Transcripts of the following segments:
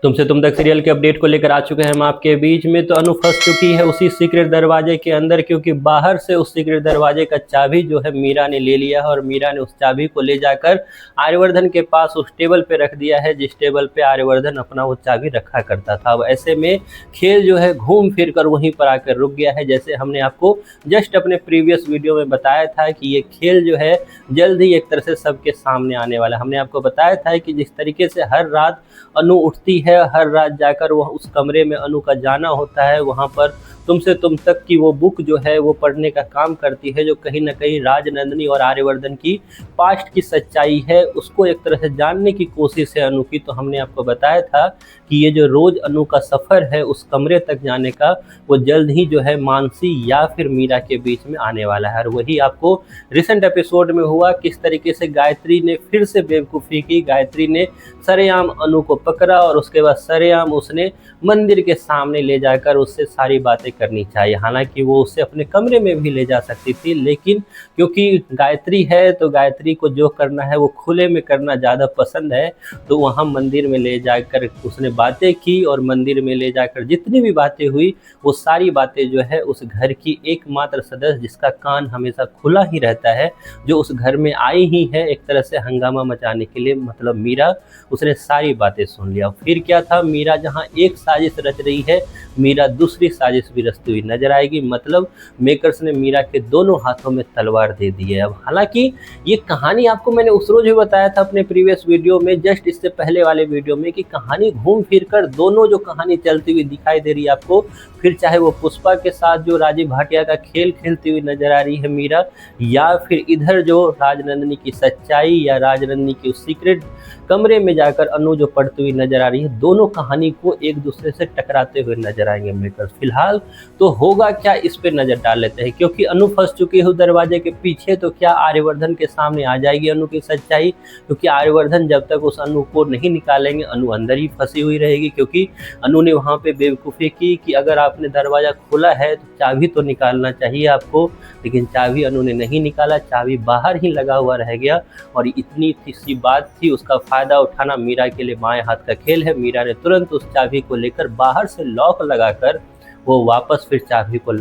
तुमसे तुम तक सीरियल के अपडेट को लेकर आ चुके हैं हम आपके बीच में। तो अनु फंस चुकी है उसी सीक्रेट दरवाजे के अंदर, क्योंकि बाहर से उस सीक्रेट दरवाजे का चाबी जो है मीरा ने ले लिया है और मीरा ने उस चाबी को ले जाकर आर्यवर्धन के पास उस टेबल पे रख दिया है, जिस टेबल पे आर्यवर्धन अपना वो चाबी रखा करता था। अब ऐसे में खेल जो है घूम फिर कर वहीं पर आकर रुक गया है। जैसे हमने आपको जस्ट अपने प्रीवियस वीडियो में बताया था कि ये खेल जो है जल्द ही एक तरह से सबके सामने आने वाला है। हमने आपको बताया था कि जिस तरीके से हर रात अनु उठती है, हर रात जाकर वह उस कमरे में अनु का जाना होता है, वहाँ पर तुमसे तुम तक की वो बुक जो है वो पढ़ने का काम करती है, जो कहीं ना कहीं राजनंदिनी और आर्यवर्धन की पास्ट की सच्चाई है उसको एक तरह से जानने की कोशिश है अनु की। तो हमने आपको बताया था कि ये जो रोज़ अनु का सफ़र है उस कमरे तक जाने का, वो जल्द ही जो है मानसी या फिर मीरा के बीच में आने वाला है। और वही आपको रिसेंट एपिसोड में हुआ, किस तरीके से गायत्री ने फिर से बेवकूफ़ी की। गायत्री ने सरेआम अनु को पकड़ा और उसके बाद सरेआम उसने मंदिर के सामने ले जाकर उससे सारी बातें करनी चाहिए। हालांकि वो उसे अपने कमरे में भी ले जा सकती थी, लेकिन क्योंकि गायत्री है तो गायत्री को जो करना है वो खुले में करना ज़्यादा पसंद है। तो वहाँ मंदिर में ले जाकर उसने बातें की और मंदिर में ले जाकर जितनी भी बातें हुई वो सारी बातें जो है उस घर की एकमात्र सदस्य जिसका कान हमेशा खुला ही रहता है, जो उस घर में आई ही है एक तरह से हंगामा मचाने के लिए, मतलब मीरा, उसने सारी बातें सुन लिया। फिर क्या था, मीरा जहाँ एक साजिश रच रही है, मीरा दूसरी साजिश भी रचती हुई नजर आएगी। मतलब मेकर्स ने मीरा के दोनों हाथों में तलवार दे दी है। अब हालांकि ये कहानी आपको मैंने उस रोज भी बताया था अपने प्रीवियस वीडियो में, जस्ट इससे पहले वाले वीडियो में, कि कहानी घूम फिर कर दोनों जो कहानी चलती हुई दिखाई दे रही है आपको, फिर चाहे वो पुष्पा के साथ जो राजीव भाटिया का खेल खेलती हुई नजर आ रही है मीरा, या फिर इधर जो राजनंदिनी की सच्चाई या राजनंदिनी की उस सीक्रेट कमरे में जाकर अनु जो पढ़ती हुई नजर आ रही है, दोनों कहानी को एक दूसरे से टकराते हुए नजर आएंगे मेकर्स। फिलहाल तो होगा क्या, इस पे नजर डाल लेते हैं। क्योंकि अनु फंस चुकी है दरवाजे के पीछे, तो क्या आर्यवर्धन के सामने आ जाएगी अनु की सच्चाई? क्योंकि आर्यवर्धन जब तक उस अनु को नहीं निकालेंगे, अनु अंदर ही फंसी हुई रहेगी। क्योंकि अनु ने वहाँ पे बेवकूफ़ी की कि अगर आपने दरवाज़ा खोला है तो चाबी तो निकालना चाहिए आपको, लेकिन चाबी अनु ने नहीं निकाला, चाबी बाहर ही लगा हुआ रह गया। और इतनी सी बात थी, उसका फ़ायदा उठाना मीरा के लिए बाएं हाथ का खेल है। मीरा ने तुरंत उस चाबी को लेकर बाहर से लॉक लगाकर वो वापस फिर चाबी को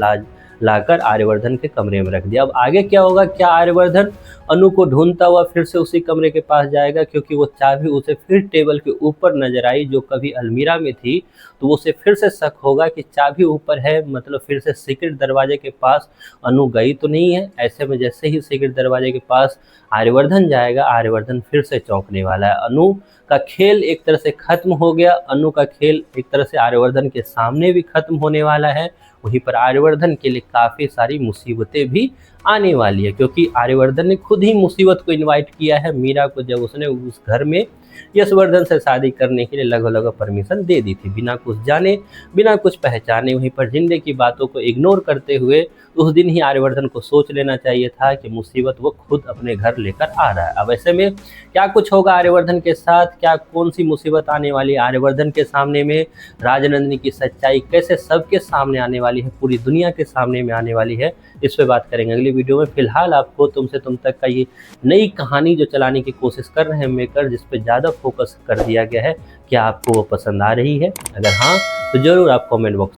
लाकर आर्यवर्धन के कमरे में रख दिया। अब आगे क्या होगा, क्या आर्यवर्धन अनु को ढूंढता हुआ फिर से उसी कमरे के पास जाएगा? क्योंकि वो चाबी उसे फिर टेबल के ऊपर नजर आई जो कभी अलमीरा में थी, तो उसे फिर से शक होगा कि चाबी ऊपर है, मतलब फिर से सीक्रेट दरवाजे के पास अनु गई तो नहीं है। ऐसे में जैसे ही सीक्रेट दरवाजे के पास आर्यवर्धन जाएगा, आर्यवर्धन फिर से चौंकने वाला है। अनु का खेल एक तरह से खत्म हो गया, अनु का खेल एक तरह से आर्यवर्धन के सामने भी खत्म होने वाला है। वहीं पर आर्यवर्धन के लिए काफ़ी सारी मुसीबतें भी आने वाली है, क्योंकि आर्यवर्धन ने खुद ही मुसीबत को इनवाइट किया है मीरा को, जब उसने उस घर में यशवर्धन से शादी करने के लिए लगभग परमिशन दे दी थी, बिना कुछ जाने बिना कुछ पहचाने। वहीं पर जिंदे की बातों को इग्नोर करते हुए उस दिन ही आर्यवर्धन को सोच लेना चाहिए था कि मुसीबत वो खुद अपने घर लेकर आ रहा है। अब ऐसे में क्या कुछ होगा आर्यवर्धन के साथ, क्या कौन सी मुसीबत आने वाली है आर्यवर्धन के सामने में, राजनंदिनी की सच्चाई कैसे सबके सामने आने वाली है, पूरी दुनिया के सामने में आने वाली है, इस पर बात करेंगे अगली वीडियो में। फिलहाल आपको तुमसे तुम तक का ये नई कहानी जो चलाने की कोशिश कर रहे हैं मेकर, जिस पे ज़्यादा फोकस कर दिया गया है, क्या आपको वो पसंद आ रही है? अगर हाँ तो ज़रूर आप कमेंट बॉक्स